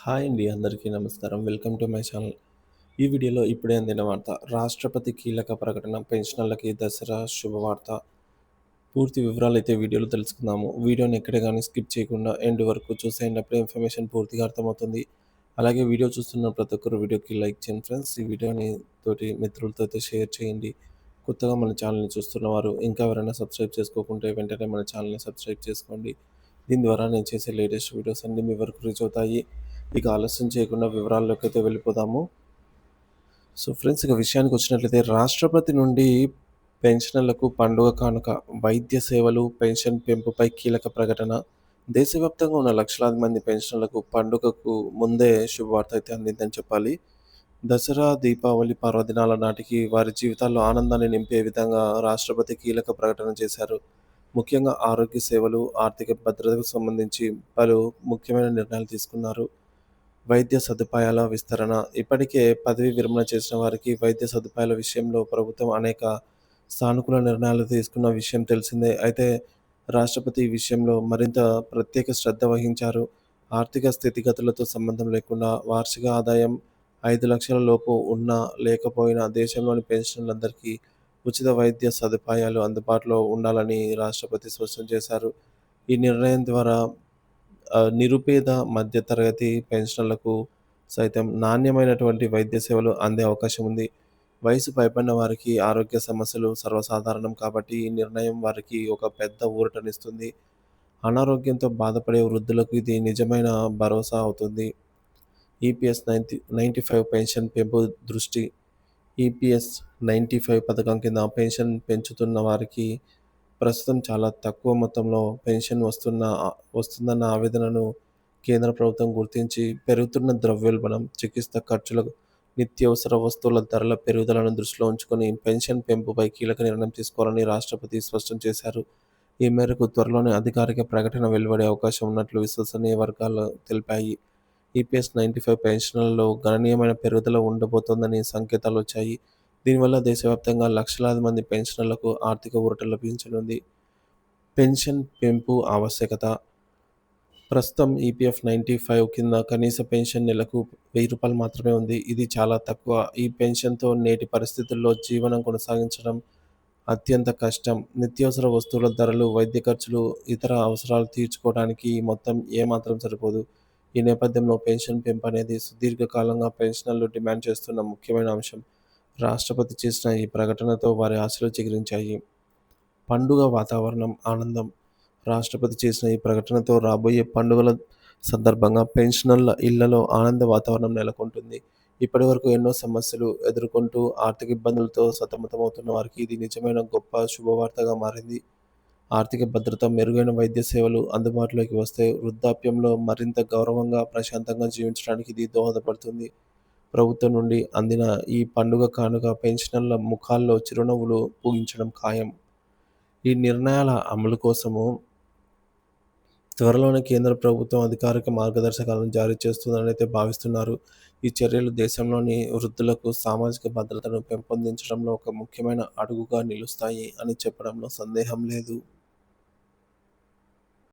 Hi అండి. అందరికీ నమస్కారం. Welcome to my channel. ఈ వీడియోలో ఇప్పుడే అందిన వార్త. రాష్ట్రపతి కీలక ప్రకటన పెన్షనర్లకి దసరా శుభవార్త. పూర్తి వివరాలైతే వీడియోలో తెలుసుకుందాము. వీడియోని ఎక్కడ గాని స్కిప్ చేయకుండా ఎండ్ వరకు చూసేయండి. అప్పుడే ఇన్ఫర్మేషన్ పూర్తిగా అర్థమవుతుంది. అలాగే వీడియో చూస్తున్న ప్రతి ఒక్కరు వీడియోకి లైక్ చేయండి ఫ్రెండ్స్. ఈ వీడియోని తోటి మిత్రులతో అయితే షేర్ చేయండి. కొత్తగా మన ఛానల్‌ని చూస్తున్నవారు ఇంకా ఎవరైనా సబ్స్క్రైబ్ చేసుకోకుంటే వెంటనే మన ఛానల్‌ని సబ్స్క్రైబ్ చేసుకోండి. దీని ద్వారా నేను చేసే లేటెస్ట్ వీడియోస్ అన్నీ మీ వరకు రీచ్ అవుతాయి. ఇక ఆలస్యం చేయకుండా వివరాల్లోకైతే వెళ్ళిపోదాము. సో ఫ్రెండ్స్, ఇక విషయానికి వచ్చినట్లయితే రాష్ట్రపతి నుండి పెన్షనర్లకు పండుగ కానుక, వైద్య సేవలు, పెన్షన్ పెంపుపై కీలక ప్రకటన. దేశవ్యాప్తంగా ఉన్న లక్షలాది మంది పెన్షనర్లకు పండుగకు ముందే శుభవార్త అయితే అందిందని చెప్పాలి. దసరా, దీపావళి పర్వదినాల నాటికి వారి జీవితాల్లో ఆనందాన్ని నింపే విధంగా రాష్ట్రపతి కీలక ప్రకటన చేశారు. ముఖ్యంగా ఆరోగ్య సేవలు, ఆర్థిక భద్రతకు సంబంధించి పలు ముఖ్యమైన నిర్ణయాలు తీసుకున్నారు. వైద్య సదుపాయాల విస్తరణ. ఇప్పటికే పదవీ విరమణ చేసిన వారికి వైద్య సదుపాయాల విషయంలో ప్రభుత్వం అనేక సానుకూల నిర్ణయాలు తీసుకున్న విషయం తెలిసిందే. అయితే రాష్ట్రపతి ఈ విషయంలో మరింత ప్రత్యేక శ్రద్ధ వహించారు. ఆర్థిక స్థితిగతులతో సంబంధం లేకుండా వార్షిక ఆదాయం 5,00,000 లోపు ఉన్నా, లేకపోయినా దేశంలోని పెన్షనర్లందరికీ ఉచిత వైద్య సదుపాయాలు అందుబాటులో ఉండాలని రాష్ట్రపతి స్పష్టం చేశారు. ఈ నిర్ణయం ద్వారా నిరుపేద, మధ్యతరగతి పెన్షనర్లకు సైతం నాణ్యమైనటువంటి వైద్య సేవలు అందే అవకాశం ఉంది. వయసు పైబడిన వారికి ఆరోగ్య సమస్యలు సర్వసాధారణం కాబట్టి ఈ నిర్ణయం వారికి ఒక పెద్ద ఊరటనిస్తుంది. అనారోగ్యంతో బాధపడే వృద్ధులకు ఇది నిజమైన భరోసా అవుతుంది. ఈపీఎస్ 95 పెన్షన్ పెంపు దృష్టి. ఈపీఎస్ 95 పథకం కింద పెన్షన్ పెంచుతున్న వారికి ప్రస్తుతం చాలా తక్కువ మొత్తంలో పెన్షన్ వస్తుందన్న ఆవేదనను కేంద్ర ప్రభుత్వం గుర్తించి, పెరుగుతున్న ద్రవ్యోల్బణం, చికిత్స ఖర్చులు, నిత్యావసర వస్తువుల ధరల పెరుగుదలను దృష్టిలో ఉంచుకొని పెన్షన్ పెంపుపై కీలక నిర్ణయం తీసుకోవాలని రాష్ట్రపతి స్పష్టం చేశారు. ఈ మేరకు త్వరలోనే అధికారిక ప్రకటన వెలువడే అవకాశం ఉన్నట్లు విశ్వసనీయ వర్గాలు తెలిపాయి. ఈపీఎస్ 95 పెన్షన్లలో గణనీయమైన పెరుగుదల ఉండబోతోందని సంకేతాలొచ్చాయి. దీనివల్ల దేశవ్యాప్తంగా లక్షలాది మంది పెన్షనర్లకు ఆర్థిక ఊరట లభించనుంది. పెన్షన్ పెంపు ఆవశ్యకత. ప్రస్తుతం ఈపీఎఫ్ 95 కింద కనీస పెన్షన్ నెలకు రూ. 1000 మాత్రమే ఉంది. ఇది చాలా తక్కువ. ఈ పెన్షన్‌తో నేటి పరిస్థితుల్లో జీవనం కొనసాగించడం అత్యంత కష్టం. నిత్యావసర వస్తువుల ధరలు, వైద్య ఖర్చులు, ఇతర అవసరాలు తీర్చుకోవడానికి ఈ మొత్తం ఏమాత్రం సరిపోదు. ఈ నేపథ్యంలో పెన్షన్ పెంపనేది సుదీర్ఘకాలంగా పెన్షనర్లు డిమాండ్ చేస్తున్న ముఖ్యమైన అంశం. రాష్ట్రపతి చేసిన ఈ ప్రకటనతో వారి ఆశలు చిగురించాయి. పండుగ వాతావరణం, ఆనందం. రాష్ట్రపతి చేసిన ఈ ప్రకటనతో రాబోయే పండుగల సందర్భంగా పెన్షనర్ల ఇళ్లలో ఆనంద వాతావరణం నెలకొంటుంది. ఇప్పటివరకు ఎన్నో సమస్యలు ఎదుర్కొంటూ ఆర్థిక ఇబ్బందులతో సతమతమవుతున్న వారికి ఇది నిజమైన గొప్ప శుభవార్తగా మారింది. ఆర్థిక భద్రత, మెరుగైన వైద్య సేవలు అందుబాటులోకి వస్తే వృద్ధాప్యంలో మరింత గౌరవంగా, ప్రశాంతంగా జీవించడానికి ఇది దోహదపడుతుంది. ప్రభుత్వం నుండి అందిన ఈ పండుగ కానుక పెన్షనర్ల ముఖాల్లో చిరునవ్వులు పూగించడం ఖాయం. ఈ నిర్ణయాల అమలు కోసము త్వరలోనే కేంద్ర ప్రభుత్వం అధికారిక మార్గదర్శకాలను జారీ చేస్తుందని అయితే భావిస్తున్నారు. ఈ చర్యలు దేశంలోని వృద్ధులకు సామాజిక భద్రతను పెంపొందించడంలో ఒక ముఖ్యమైన అడుగుగా నిలుస్తాయి అని చెప్పడంలో సందేహం లేదు.